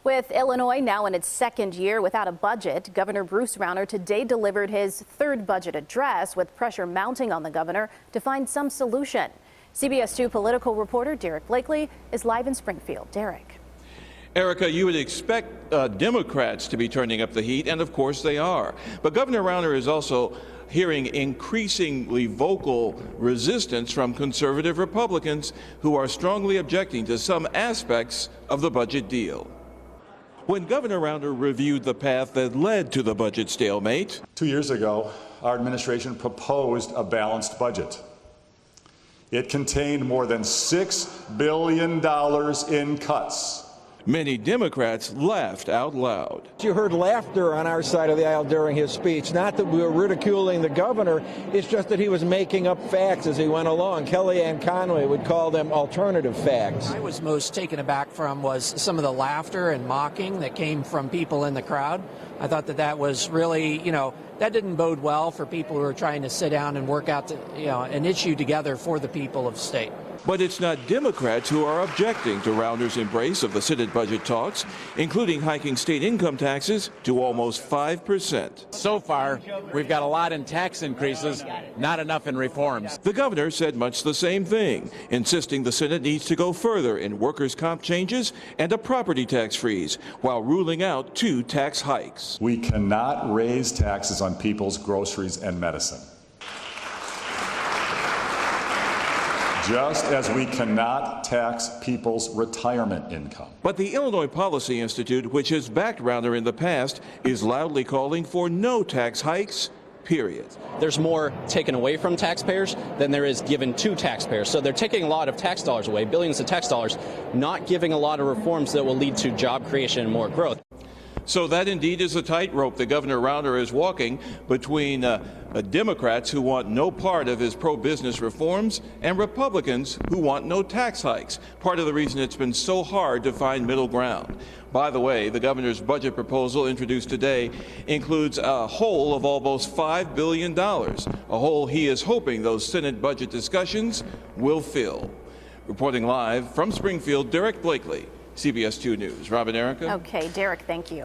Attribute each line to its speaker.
Speaker 1: With Illinois now in its second year without a budget, Governor Bruce Rauner today delivered his third budget address, with pressure mounting on the governor to find some solution. CBS 2 political reporter Derrick Blakley is live in Springfield. Derrick.
Speaker 2: Erica, you would expect Democrats to be turning up the heat, and of course they are. But Governor Rauner is also hearing increasingly vocal resistance from conservative Republicans who are strongly objecting to some aspects of the budget deal. When Governor Rauner reviewed the path that led to the budget stalemate,
Speaker 3: 2 years ago, our administration proposed a balanced budget. It contained more than $6 billion in cuts.
Speaker 2: many Democrats laughed out loud.
Speaker 4: You heard laughter on our side of the aisle during his speech. Not that we were ridiculing the governor, it's just that he was making up facts as he went along. Kellyanne Conway would call them alternative facts.
Speaker 5: I was most taken aback from was some of the laughter and mocking that came from people in the crowd. I thought that was really, that didn't bode well for people who are trying to sit down and work out, an issue together for the people of the state.
Speaker 2: But it's not Democrats who are objecting to Rauner's embrace of the Senate budget talks, including hiking state income taxes to almost 5%.
Speaker 6: So far, we've got a lot in tax increases, not enough in reforms.
Speaker 2: The governor said much the same thing, insisting the Senate needs to go further in workers' comp changes and a property tax freeze, while ruling out 2 tax hikes.
Speaker 3: We cannot raise taxes on people's groceries and medicine. Just as we cannot tax people's retirement income.
Speaker 2: But the Illinois Policy Institute, which has backed Rauner in the past, is loudly calling for no tax hikes, period.
Speaker 7: There's more taken away from taxpayers than there is given to taxpayers. So they're taking a lot of tax dollars away, billions of tax dollars, not giving a lot of reforms that will lead to job creation and more growth.
Speaker 2: So that indeed is a tightrope that Governor Rauner is walking between Democrats who want no part of his pro-business reforms and Republicans who want no tax hikes. Part of the reason it's been so hard to find middle ground. By the way, the governor's budget proposal introduced today includes a hole of almost $5 billion, a hole he is hoping those Senate budget discussions will fill. Reporting live from Springfield, Derrick Blakley, CBS 2 News. Robin, Erica.
Speaker 1: Okay, Derrick, thank you.